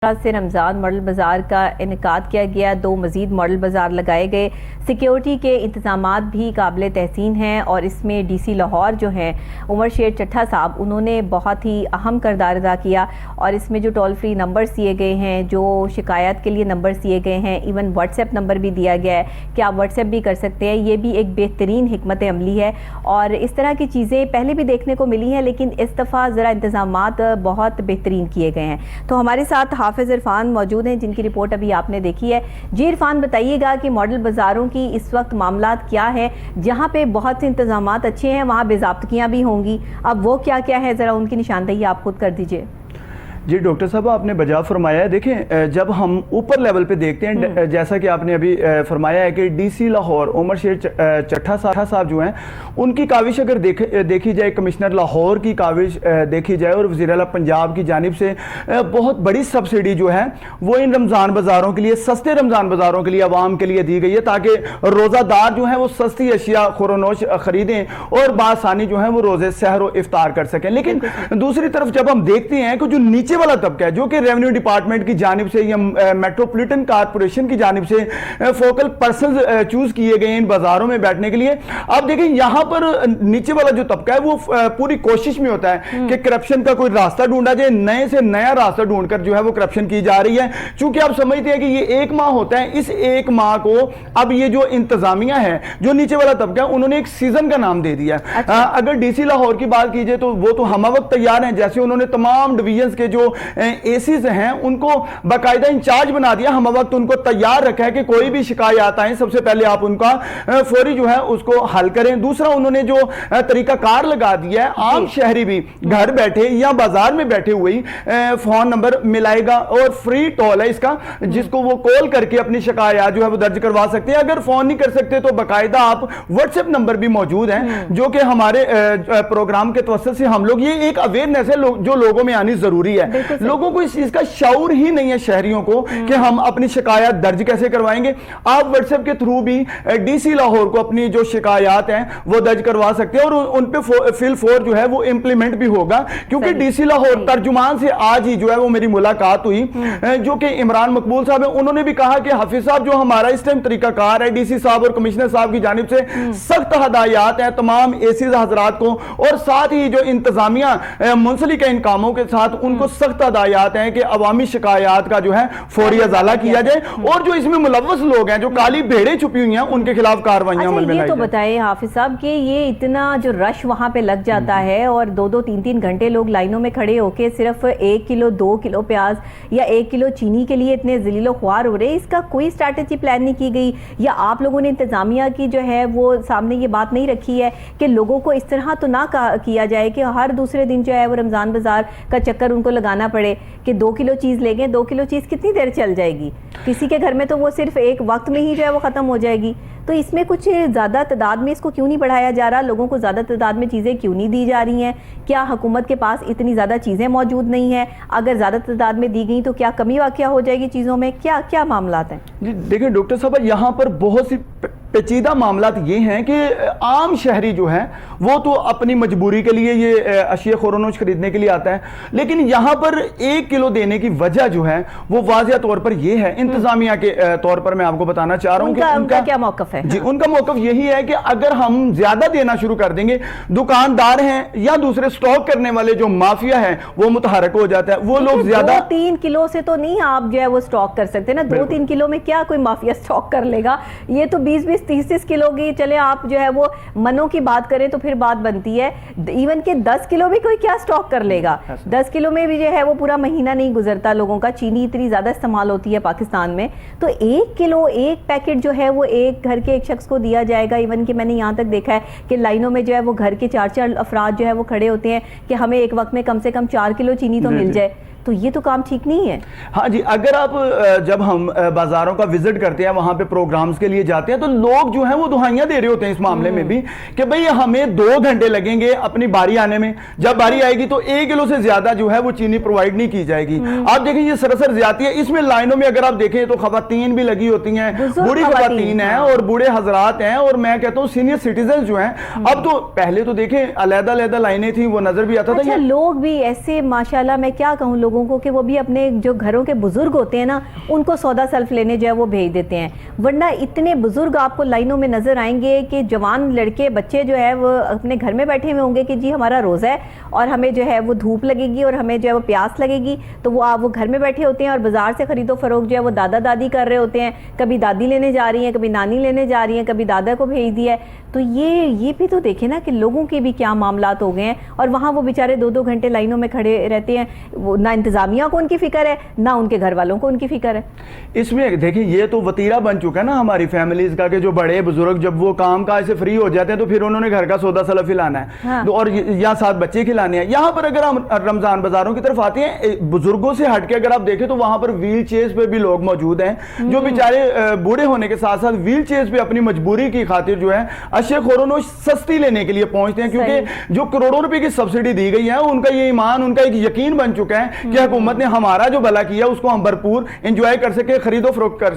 سے رمضان ماڈل بازار کا انعقاد کیا گیا. 2 مزید ماڈل بازار لگائے گئے. سیکیورٹی کے انتظامات بھی قابل تحسین ہیں اور اس میں ڈی سی لاہور جو ہیں عمر شیر چٹھا صاحب, انہوں نے بہت ہی اہم کردار ادا کیا. اور اس میں جو ٹول فری نمبرز دیے گئے ہیں, جو شکایات کے لیے نمبرز دیے گئے ہیں, ایون واٹس ایپ نمبر بھی دیا گیا ہے کہ آپ واٹس ایپ بھی کر سکتے ہیں. یہ بھی ایک بہترین حکمت عملی ہے اور اس طرح کی چیزیں پہلے بھی دیکھنے کو ملی ہیں, لیکن اس دفعہ ذرا انتظامات بہت بہترین کیے گئے ہیں. تو ہمارے ساتھ حافظ عرفان موجود ہیں جن کی رپورٹ ابھی آپ نے دیکھی ہے. جی عرفان, بتائیے گا کہ ماڈل بازاروں کی اس وقت معاملات کیا ہے؟ جہاں پہ بہت سے انتظامات اچھے ہیں وہاں بے ضابطگیاں بھی ہوں گی, اب وہ کیا کیا ہے, ذرا ان کی نشاندہی آپ خود کر دیجئے. جی ڈاکٹر صاحب, آپ نے بجا فرمایا ہے. دیکھیں, جب ہم اوپر لیول پہ دیکھتے ہیں, جیسا کہ آپ نے ابھی فرمایا ہے کہ ڈی سی لاہور عمر شیر چٹھا صاحب جو ہیں, ان کی کاوش اگر دیکھی جائے, کمشنر لاہور کی کاوش دیکھی جائے اور وزیر اعلیٰ پنجاب کی جانب سے بہت بڑی سبسڈی جو ہے وہ ان رمضان بازاروں کے لیے, سستے رمضان بازاروں کے لیے, عوام کے لیے دی گئی ہے تاکہ روزہ دار جو ہیں وہ سستی اشیاء خورونوش خریدیں اور بآسانی جو ہیں وہ روزے سحر و افطار کر سکیں. لیکن دوسری طرف جب ہم دیکھتے ہیں کہ جو نیچے والا طبقہ ہے, جو کہ ریونیو ڈپارٹمنٹ کی جانب سے یا میٹروپولیٹن کارپوریشن کی جانب سے فوکل پرسنز چوز کیے گئے ان بازاروں میں بیٹھنے کے لیے, آپ دیکھیں یہاں پر نیچے والا جو طبقہ ہے وہ پوری کوشش میں ہوتا ہے کہ کرپشن کا کوئی راستہ ڈھونڈا جائے, نئے سے نیا راستہ ڈھونڈ کر جو ہے وہ کرپشن کی جا رہی ہے. چونکہ آپ سمجھتے ہیں کہ یہ 1 ماہ ہوتا ہے, اس 1 ماہ کو اب یہ جو انتظامیہ ہے, جو نیچے والا طبقہ ہے, انہوں نے ایک سیزن کا نام دے دیا ہے. اگر ڈی سی لاہور کی بات کی جائے تو وہ تو ہمہ وقت تیار ہیں, جیسے انہوں نے تمام ڈویژنز کے جو اے سیز ہیں ان کو باقاعدہ انچارج بنا دیا, ہم وقت ان کو تیار رکھا ہے کہ کوئی بھی شکایات آئیں سب سے پہلے آپ ان کا فوری جو ہے اس کو حل کریں. دوسرا انہوں نے جو طریقہ کار لگا دیا ہے, عام شہری بھی گھر بیٹھے یا بازار میں بیٹھے ہوئے فون نمبر ملائے گا اور فری ٹول ہے اس کا, جس کو وہ کال کر کے اپنی شکایات جو ہے وہ درج کروا سکتے ہیں. اگر فون نہیں کر سکتے تو باقاعدہ آپ واٹس ایپ نمبر بھی موجود ہیں, جو کہ ہمارے پروگرام کے توسط سے ہم لوگ, یہ ایک اویئرنیس ہے جو لوگوں میں آنی ضروری ہے. لوگوں کو اس چیز کا شعور ہی نہیں ہے شہریوں کو کہ ہم اپنی شکایات درج کیسے کروائیں گے. آپ واٹس ایپ کے تھرو بھی ڈی سی لاہور کو اپنی جو شکایات ہیں وہ درج کروا سکتے ہیں اور ان پہ فل فور جو ہے وہ امپلیمنٹ بھی ہوگا. کیونکہ ڈی سی لاہور ترجمان سے آج ہی جو ہے وہ میری ملاقات ہوئی, جو کہ عمران مقبول صاحب ہیں, انہوں نے بھی کہا کہ حافظ صاحب جو ہمارا اس ٹائم طریقہ کار ہے, ڈی سی صاحب اور کمشنر صاحب کی جانب سے سخت ہدایات ہیں تمام اے سیز حضرات کو, اور ساتھ ہی جو انتظامیہ منسلک ہے ان کاموں کے ساتھ, ان کو سخت ہدایات ہیں کہ عوامی شکایات کا جو ہے فوری ازالہ کیا جائے, اور جو اس میں ملوث لوگ ہیں, جو کالی بھیڑیں چھپی ہوئی ہیں, ان کے خلاف کاروائیاں عمل میں لائی جائیں. یہ تو بتائیں حافظ صاحب کہ یہ اتنا جو رش وہاں پہ لگ جاتا ہے اور 2-2 3-3 گھنٹے لوگ لائنوں میں کھڑے ہو کے صرف 1 کلو 2 کلو پیاز یا 1 کلو چینی کے لیے اتنے ذلیل و خوار ہو رہے, اس کا کوئی اسٹریٹجی پلان نہیں کی گئی, یا آپ لوگوں نے انتظامیہ کی جو ہے وہ سامنے یہ بات نہیں رکھی ہے کہ لوگوں کو اس طرح تو نہ کیا جائے کہ ہر دوسرے دن جو ہے وہ رمضان بازار کا چکر ان کو لگانا پڑے کہ 2 کلو چیز لے گئے, 2 کلو چیز کتنی دیر چل جائے گی, کسی کے گھر میں تو وہ صرف ایک وقت میں ہی جو ہے وہ ختم ہو جائے گی. تو اس میں کچھ زیادہ تعداد میں اس کو کیوں نہیں بڑھایا جا رہا, لوگوں کو زیادہ تعداد میں چیزیں کیوں نہیں دی جا رہی ہیں؟ کیا حکومت کے پاس اتنی زیادہ چیزیں موجود نہیں ہیں؟ اگر زیادہ تعداد میں دی گئیں تو کیا کمی واقع ہو جائے گی چیزوں میں؟ کیا معاملات ہیں؟ جی دیکھیں ڈاکٹر صاحب, یہاں پر بہت سی پیچیدہ معاملات یہ ہیں کہ عام شہری جو ہے وہ تو اپنی مجبوری کے لیے یہ اشیاء خورونوش خریدنے کے لیے آتا ہے, لیکن یہاں پر 1 کلو دینے کی وجہ جو ہے وہ واضح طور پر یہ ہے, انتظامیہ کے طور پر میں آپ کو بتانا چاہ رہا ہوں کہ ان کا کیا موقف ہے. جی ان کا موقف یہی ہے کہ اگر ہم زیادہ دینا شروع کر دیں گے, دکاندار ہیں یا دوسرے سٹاک کرنے والے جو مافیا ہیں وہ متحرک ہو جاتا ہے, وہ لوگ زیادہ 2-3 کلو سے تو نہیں آپ جو ہے وہ سٹاک کر سکتے نا, 2-3 کلو میں کیا کوئی مافیا سٹاک کر لے گا, یہ تو 20-30 کلو کی, چلے آپ جو ہے وہ منوں کی بات کریں تو پھر بات بنتی ہے, ایون کہ 10 کلو بھی کوئی کیا سٹاک کر لے گا, 10 کلو میں بھی جو ہے وہ پورا مہینہ نہیں گزرتا لوگوں کا, چینی اتنی زیادہ استعمال ہوتی ہے پاکستان میں, تو 1 کلو 1 پیکٹ جو ہے وہ ایک گھر کے ایک شخص کو دیا جائے گا. ایون کہ میں نے یہاں تک دیکھا ہے کہ لائنوں میں جو ہے وہ گھر کے 4 افراد جو ہے وہ کھڑے ہوتے ہیں کہ ہمیں ایک وقت میں کم سے کم 4 کلو چینی تو مل جائے, تو یہ تو کام ٹھیک نہیں ہے. ہاں جی, اگر آپ جب ہم بازاروں کا وزٹ کرتے ہیں, وہاں پہ پروگرامز کے لیے جاتے ہیں, تو لوگ جو ہیں وہ دہائیاں دے رہے ہوتے ہیں اس معاملے میں بھی کہ بھئی ہمیں 2 گھنٹے لگیں گے اپنی باری آنے میں, جب باری آئے گی تو 1 کلو سے زیادہ جو ہے وہ چینی پرووائڈ نہیں کی جائے گی. آپ دیکھیں یہ سراسر زیادتی ہے. اس میں لائنوں میں اگر آپ دیکھیں تو خواتین بھی لگی ہوتی ہیں, بوڑھی خواتین ہیں اور بوڑھے حضرات ہیں, اور میں کہتا ہوں سینئر سٹیزنز جو ہیں. اب تو پہلے تو دیکھیں علیحدہ لائنیں تھیں, وہ نظر بھی آتا تھا. لوگ بھی ایسے ماشاءاللہ میں کیا کہوں, لوگوں لوگوں کو کہ وہ بھی اپنے جو گھروں کے بزرگ ہوتے ہیں نا ان کو سودا سلف لینے جو ہے وہ بھیج دیتے ہیں، ورنہ اتنے بزرگ آپ کو لائنوں میں نظر آئیں گے کہ جوان لڑکے بچے جو ہے وہ اپنے گھر میں بیٹھے ہوئے ہوں گے کہ جی ہمارا روزہ ہے اور ہمیں جو ہے وہ دھوپ لگے گی اور ہمیں جو ہے وہ پیاس لگے گی، تو وہ گھر میں بیٹھے ہوتے ہیں اور بازار سے خرید و فروخت جو ہے وہ دادا دادی کر رہے ہوتے ہیں، کبھی دادی لینے جا رہی ہیں، کبھی نانی لینے جا رہی ہیں، کبھی دادا کو بھیج دیا ہے۔ تو یہ بھی تو دیکھیں نا کہ لوگوں کے بھی کیا معاملات ہو گئے ہیں، اور وہاں وہ بیچارے 2-2 گھنٹے لائنوں میں کھڑے رہتے ہیں، وہ نہ انتظامیہ کو ان کی فکر ہے نہ ان کے گھر والوں کو ان کی فکر ہے۔ اس میں دیکھیں یہ تو وتیرہ بن چکا ہے نا ہماری فیملیز کا کہ جو بڑے بزرگ جب وہ کام کاج سے فری ہو جاتے ہیں تو پھر انہوں نے گھر کا سودا سلف ہی لانا ہے اور یا ساتھ بچے کھلانے ہیں۔ یہاں پر اگر ہم رمضان بازاروں کی طرف آتے ہیں، بزرگوں سے ہٹ کے اگر آپ دیکھیں تو وہاں پر ویل چیئرز پہ بھی لوگ موجود ہیں جو بیچارے بوڑھے ہونے کے ساتھ ساتھ ویل چیئرز پہ اپنی مجبوری کی خاطر جو ہے اشیاء خورونوش سستی لینے کے لیے پہنچتے ہیں، کیونکہ جو کروڑوں روپے کی سبسڈی دی گئی ہے ان کا یہ ایمان، ان کا ایک یقین بن چکا ہے کہ حکومت نے ہمارا جو بھلا کیا اس کو ہم بھرپور انجوائے کر سکے، خرید و فروخت کر